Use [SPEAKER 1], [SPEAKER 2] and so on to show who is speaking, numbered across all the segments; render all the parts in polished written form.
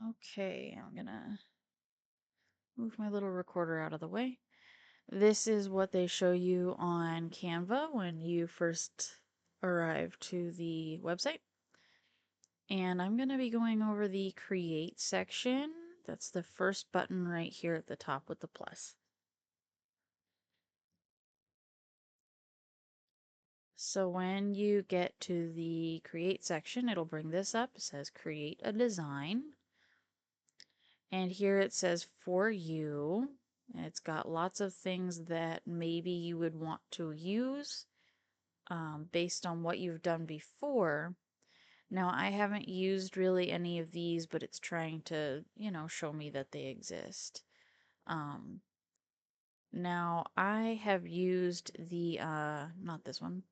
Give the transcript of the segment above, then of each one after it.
[SPEAKER 1] Okay, I'm gonna move my little recorder out of the way. This is what they show you on Canva when you first arrive to the website. And I'm going to be going over the Create section. That's the first button right here at the top with the plus. So when you get to the Create section, it'll bring this up. It says Create a Design. And here it says For You. It's got lots of things that maybe you would want to use based on what you've done before. Now, I haven't used really any of these, but it's trying to, show me that they exist. Um, Now, I have used the, not this one,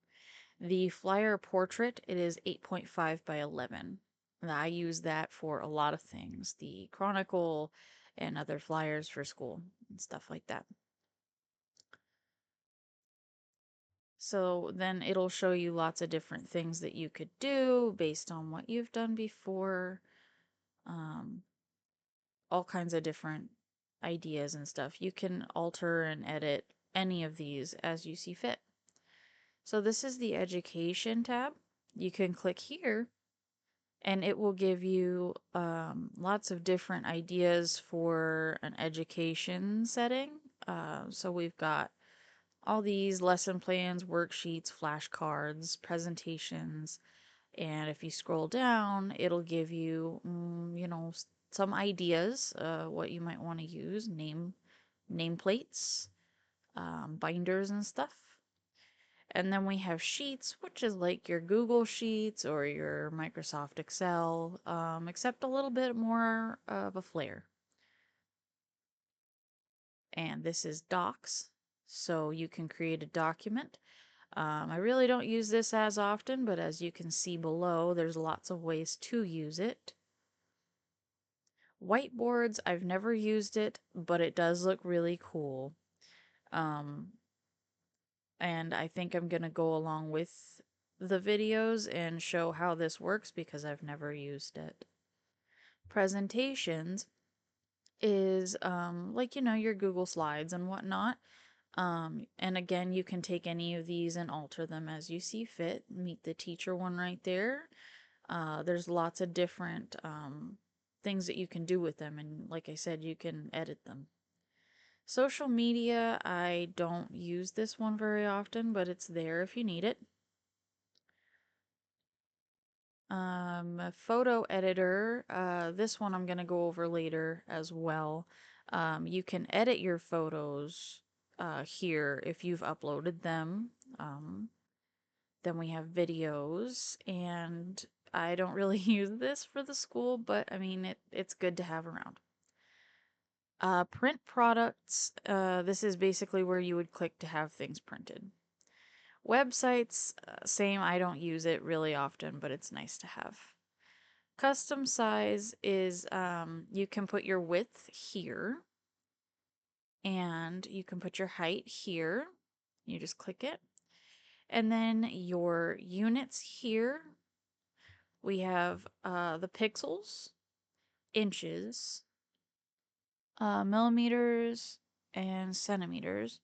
[SPEAKER 1] the flyer portrait. It is 8.5 by 11. And I use that for a lot of things, the Chronicle and other flyers for school and stuff like that. So then it'll show you lots of different things that you could do based on what you've done before. Um, all kinds of different ideas and stuff. You can alter and edit any of these as you see fit. So this is the Education tab. You can click here and it will give you lots of different ideas for an education setting. So we've got all these lesson plans, worksheets, flashcards, presentations, and if you scroll down, it'll give you, some ideas what you might want to use, nameplates, binders and stuff. And then we have Sheets, which is like your Google Sheets or your Microsoft Excel, except a little bit more of a flair. And this is Docs, so you can create a document. I really don't use this as often, but as you can see below, there's lots of ways to use it. Whiteboards, I've never used it, but it does look really cool. Um, and I think I'm going to go along with the videos and show how this works because I've never used it. Presentations is like, your Google Slides and whatnot. And again, you can take any of these and alter them as you see fit. Meet the teacher one right there. There's lots of different things that you can do with them. And like I said, you can edit them. Social media, I don't use this one very often, but it's there if you need it. A photo editor, this one I'm going to go over later as well. You can edit your photos here if you've uploaded them. Then we have videos, and I don't really use this for the school, but I mean, it's good to have around. Print products, this is basically where you would click to have things printed. Websites, same, I don't use it really often, but it's nice to have. Custom size is you can put your width here and you can put your height here. You just click it. And then your units here, we have the pixels, inches, millimeters, and centimeters.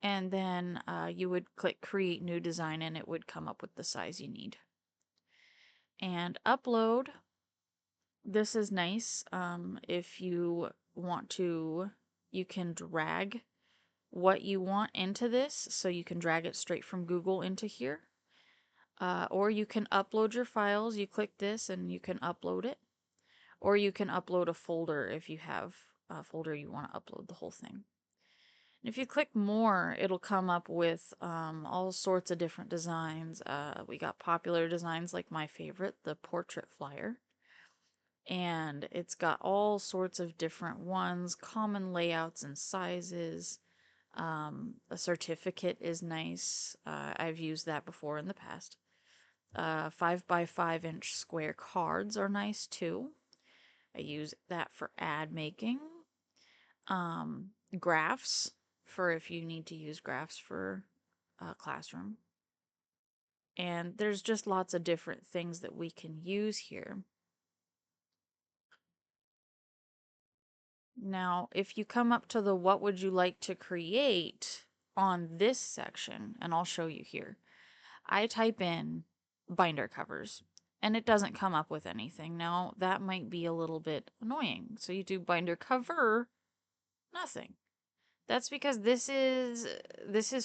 [SPEAKER 1] And then you would click create new design and it would come up with the size you need. And upload, this is nice. If you want to, you can drag what you want into this. So you can drag it straight from Google into here. Or you can upload your files. You click this and you can upload it. Or you can upload a folder if you have a folder you want to upload the whole thing. And if you click more, it'll come up with all sorts of different designs. We got popular designs like my favorite, the portrait flyer. And it's got all sorts of different ones, common layouts and sizes. A certificate is nice. I've used that before in the past. 5 by 5 inch square cards are nice too. I use that for ad making. Graphs for if you need to use graphs for a classroom. And there's just lots of different things that we can use here. Now, if you come up to the what would you like to create on this section, and I'll show you here, I type in binder covers and it doesn't come up with anything. Now, that might be a little bit annoying. So you do binder cover, nothing. That's because this is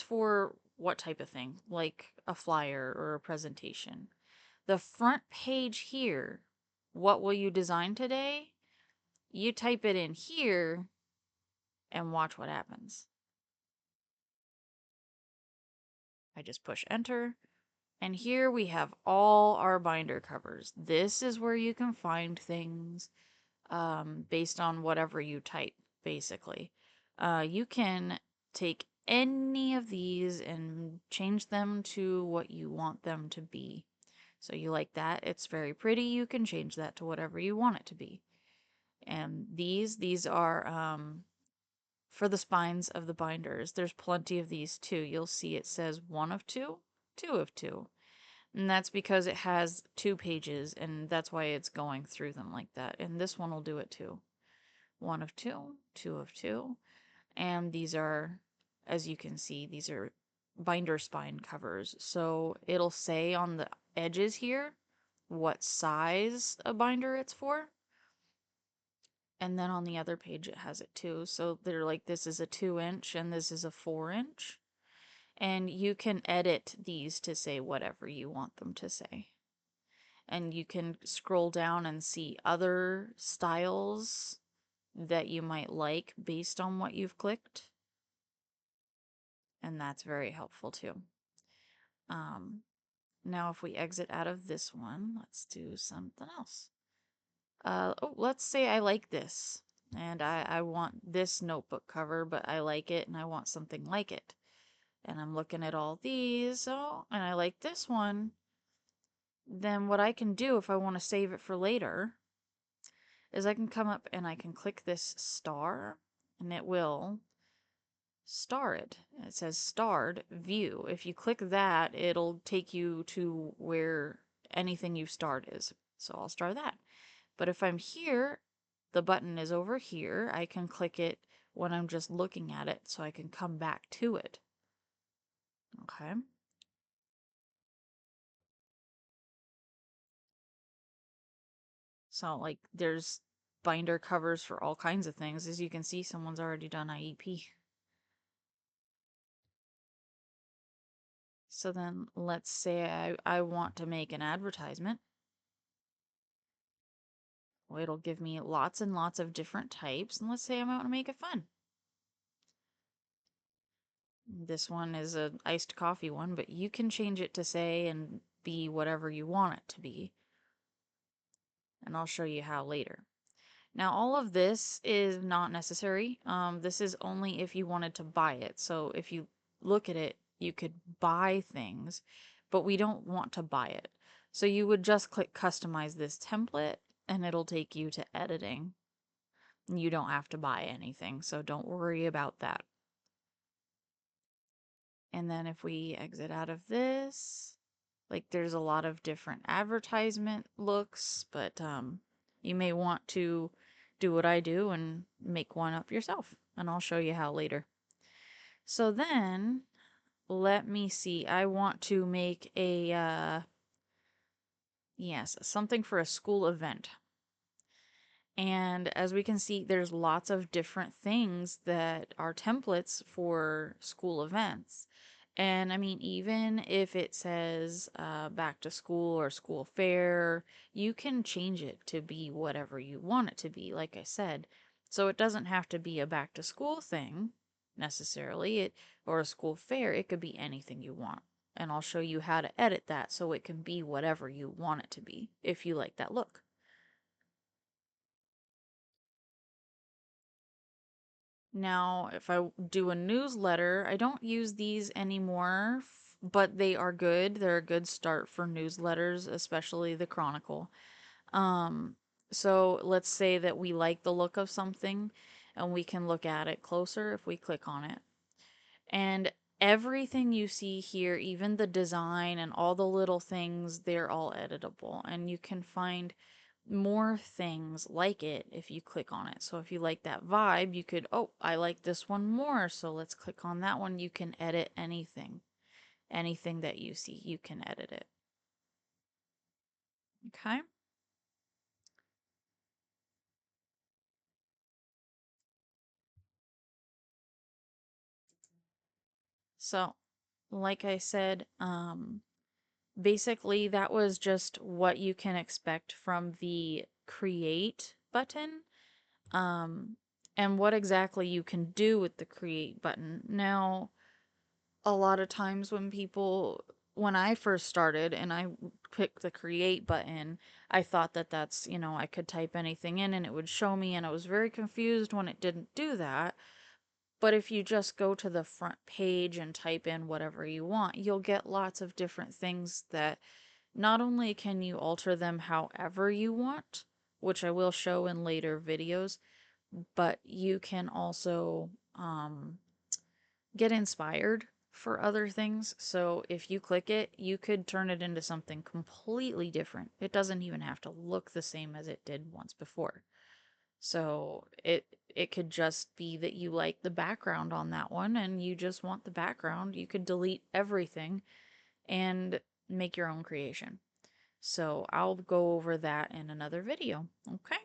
[SPEAKER 1] for what type of thing? Like a flyer or a presentation. The front page here, what will you design today? You type it in here and watch what happens. I just push enter. And here we have all our binder covers. This is where you can find things based on whatever you type, basically. You can take any of these and change them to what you want them to be. So you like that? It's very pretty. You can change that to whatever you want it to be. And these are for the spines of the binders. There's plenty of these too. You'll see it says 1 of 2, 2 of 2. And that's because it has 2 pages, and that's why it's going through them like that. And this one will do it too. 1 of 2, 2 of 2. And these are, as you can see, these are binder spine covers. So it'll say on the edges here what size a binder it's for. And then on the other page it has it too. So they're like, this is a 2 inch and this is a 4 inch. And you can edit these to say whatever you want them to say. And you can scroll down and see other styles that you might like based on what you've clicked. And that's very helpful too. Um, Now if we exit out of this one, let's do something else. Let's say I like this and I want this notebook cover, but I like it and I want something like it. And I'm looking at all these, and I like this one. Then what I can do if I want to save it for later is I can come up and I can click this star and it will star it. It says starred view. If you click that, it'll take you to where anything you've starred is. So I'll star that. But if I'm here, the button is over here. I can click it when I'm just looking at it so I can come back to it. Okay. So like there's binder covers for all kinds of things. As you can see, someone's already done IEP. So then let's say I want to make an advertisement. Well, it'll give me lots and lots of different types. And let's say I want to make it fun. This one is an iced coffee one, but you can change it to say and be whatever you want it to be. And I'll show you how later. Now, all of this is not necessary. This is only if you wanted to buy it. So if you look at it, you could buy things, but we don't want to buy it. So you would just click customize this template and it'll take you to editing. You don't have to buy anything, so don't worry about that. And then if we exit out of this, like there's a lot of different advertisement looks, but you may want to do what I do and make one up yourself, and I'll show you how later. So then, let me see. I want to make a, yes, something for a school event. And as we can see, there's lots of different things that are templates for school events. And I mean, even if it says back to school or school fair, you can change it to be whatever you want it to be, like I said. So it doesn't have to be a back to school thing necessarily, or a school fair. It could be anything you want. And I'll show you how to edit that so it can be whatever you want it to be if you like that look. Now, if I do a newsletter, I don't use these anymore, but they are good. They're a good start for newsletters, especially the Chronicle. Um, so let's say that we like the look of something and we can look at it closer if we click on it. And everything you see here, even the design and all the little things, they're all editable. And you can find more things like it if you click on it. So if you like that vibe, you could, oh, I like this one more, so let's click on that one. You can edit anything. Anything that you see, you can edit it. Okay? So, like I said, basically that was just what you can expect from the create button. Um, and what exactly you can do with the create button. Now, a lot of times when I first started and I clicked the create button, I thought that that's, I could type anything in and it would show me, and I was very confused when it didn't do that. But if you just go to the front page and type in whatever you want, you'll get lots of different things that not only can you alter them however you want, which I will show in later videos, but you can also get inspired for other things. So if you click it, you could turn it into something completely different. It doesn't even have to look the same as it did once before. So it could just be that you like the background on that one and you just want the background. You could delete everything and make your own creation. So I'll go over that in another video. Okay.